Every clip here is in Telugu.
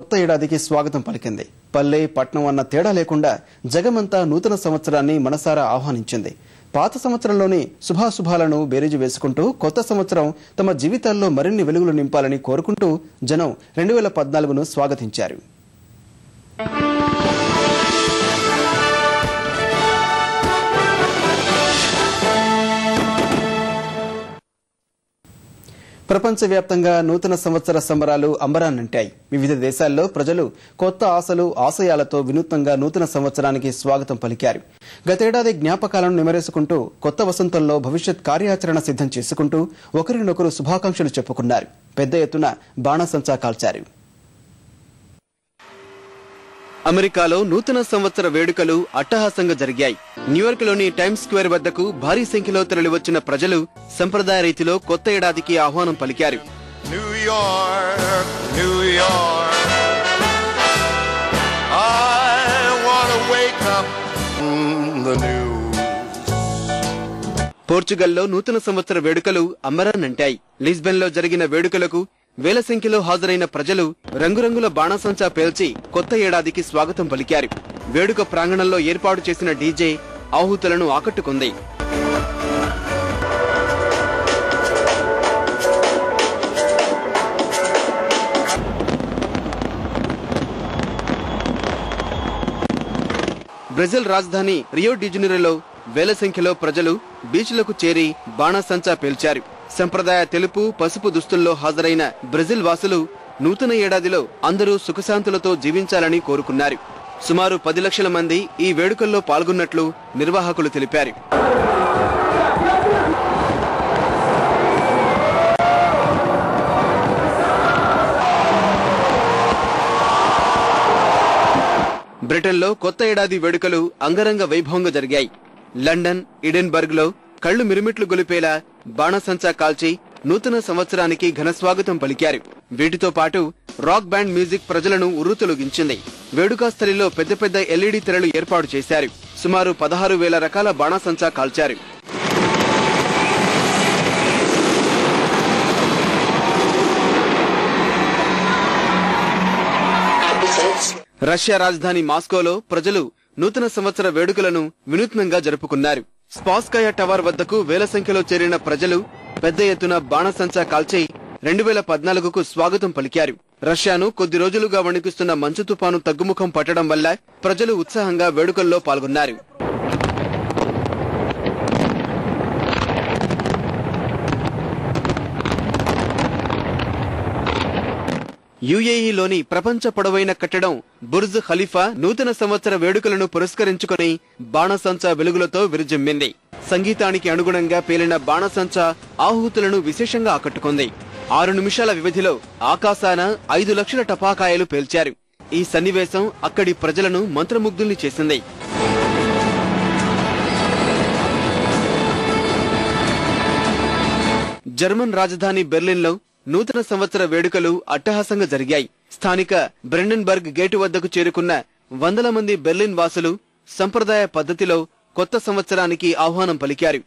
కొత్త ఏడాదికి స్వాగతం పలికింది. పల్లె పట్నం అన్న తేడా లేకుండా జగమంతా నూతన సంవత్సరాన్ని మనసారా ఆహ్వానించింది. పాత సంవత్సరంలోని శుభాశుభాలను బేరీజు వేసుకుంటూ కొత్త సంవత్సరం తమ జీవితాల్లో మరిన్ని వెలుగులు నింపాలని కోరుకుంటూ జనం 2014ను స్వాగతించారు. ప్రపంచవ్యాప్తంగా నూతన సంవత్సర సంబరాలు అంబరాన్నంటాయి. వివిధ దేశాల్లో ప్రజలు కొత్త ఆశలు ఆశయాలతో వినూత్నంగా నూతన సంవత్సరానికి స్వాగతం పలికారు. గతేడాది జ్ఞాపకాలను నిమరేసుకుంటూ కొత్త వసంతంలో భవిష్యత్ కార్యాచరణ సిద్ధం చేసుకుంటూ ఒకరినొకరు శుభాకాంక్షలు చెప్పుకున్నారు. పెద్ద ఎత్తున బాణసంచా కాల్చారు. అమెరికాలో నూతన సంవత్సర వేడుకలు అట్టహాసంగా జరిగాయి. న్యూయార్క్లోని టైమ్స్ స్క్వేర్ వద్దకు భారీ సంఖ్యలో తరలివచ్చిన ప్రజలు సంప్రదాయ రీతిలో కొత్త ఏడాదికి ఆహ్వానం పలికారు. పోర్చుగల్లో నూతన సంవత్సర వేడుకలు అంబరాన్నంటాయి. లిస్బెన్లో జరిగిన వేడుకలకు వేల సంఖ్యలో హాజరైన ప్రజలు రంగురంగుల బాణసంచా పేల్చి కొత్త ఏడాదికి స్వాగతం పలికారు. వేడుక ప్రాంగణంలో ఏర్పాటు చేసిన డీజే ఆహుతులను ఆకట్టుకుంది. బ్రెజిల్ రాజధాని రియో డి జనీరోలో వేల సంఖ్యలో ప్రజలు బీచ్లకు చేరి బాణసంచా పేల్చారు. సంప్రదాయ తెలుపు పసుపు దుస్తుల్లో హాజరైన బ్రెజిల్ వాసులు నూతన ఏడాదిలో అందరూ సుఖశాంతులతో జీవించాలని కోరుకున్నారు. సుమారు 10 లక్షల మంది ఈ వేడుకల్లో పాల్గొన్నట్లు నిర్వాహకులు తెలిపారు. బ్రిటన్లో కొత్త ఏడాది వేడుకలు అంగరంగ వైభవంగా జరిగాయి. లండన్, ఎడిన్బర్గ్ లో కళ్లు మిరుమిట్లు గొలిపేలా బాణసంచా కాల్చి నూతన సంవత్సరానికి ఘనస్వాగతం పలికారు. వీటితో పాటు రాక్ బ్యాండ్ మ్యూజిక్ ప్రజలను ఉర్రూతలూగించింది. వేడుకా స్థలిలో పెద్ద పెద్ద ఎల్ఈడీ తెరలు ఏర్పాటు చేశారు. సుమారు 16,000 రకాల బాణసంచా కాల్చారు. రష్యా రాజధాని మాస్కోలో ప్రజలు నూతన సంవత్సర వేడుకలను వినూత్నంగా జరుపుకున్నారు. స్పాస్కాయా టవర్ వద్దకు వేల సంఖ్యలో చేరిన ప్రజలు పెద్ద ఎత్తున బాణసంచా కాల్చి 2014కు స్వాగతం పలికారు. రష్యాను కొద్ది రోజులుగా వణికిస్తున్న మంచు తుపాను తగ్గుముఖం పట్టడం వల్ల ప్రజలు ఉత్సాహంగా వేడుకల్లో పాల్గొన్నారు. యుఏఈలోని ప్రపంచ పొడవైన కట్టడం బుర్జ్ ఖలీఫా నూతన సంవత్సర వేడుకలను పురస్కరించుకుని బాణసంచా వెలుగులతో విరజిమ్మింది. సంగీతానికి అనుగుణంగా పేలిన బాణసంచా ఆహుతులను విశేషంగా ఆకట్టుకుంది. 6 నిమిషాల వ్యవధిలో ఆకాశాన 5 లక్షల టపాకాయలు పేల్చారు. ఈ సన్నివేశం అక్కడి ప్రజలను మంత్రముగ్ధుల్ని చేసింది. జర్మన్ రాజధాని బెర్లిన్లో నూతన సంవత్సర వేడుకలు అట్టహాసంగా జరిగాయి. స్థానిక బ్రెండెన్బర్గ్ గేటు వద్దకు చేరుకున్న వందల మంది బెర్లిన్ వాసులు సంప్రదాయ పద్ధతిలో కొత్త సంవత్సరానికి ఆహ్వానం పలికారు.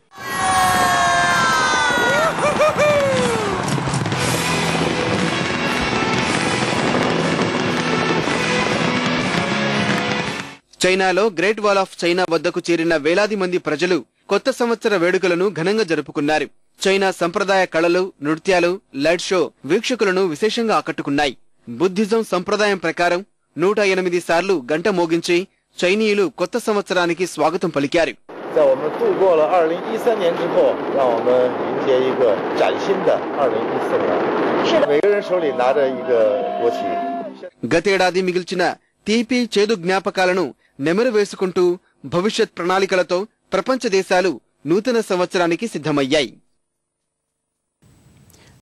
చైనాలో గ్రేట్ వాల్ ఆఫ్ చైనా వద్దకు చేరిన వేలాది మంది ప్రజలు కొత్త సంవత్సర వేడుకలను ఘనంగా జరుపుకున్నారు. చైనా సంప్రదాయ కళలు, నృత్యాలు, లైట్ షో వీక్షకులను విశేషంగా ఆకట్టుకున్నాయి. బుద్ధిజం సంప్రదాయం ప్రకారం 108 సార్లు గంట మోగించి చైనీయులు కొత్త సంవత్సరానికి స్వాగతం పలికారు. గతేడాది మిగిల్చిన తీపి చేదు జ్ఞాపకాలను నెమరు వేసుకుంటూ భవిష్యత్ ప్రణాళికలతో ప్రపంచ దేశాలు నూతన సంవత్సరానికి సిద్ధమయ్యాయి.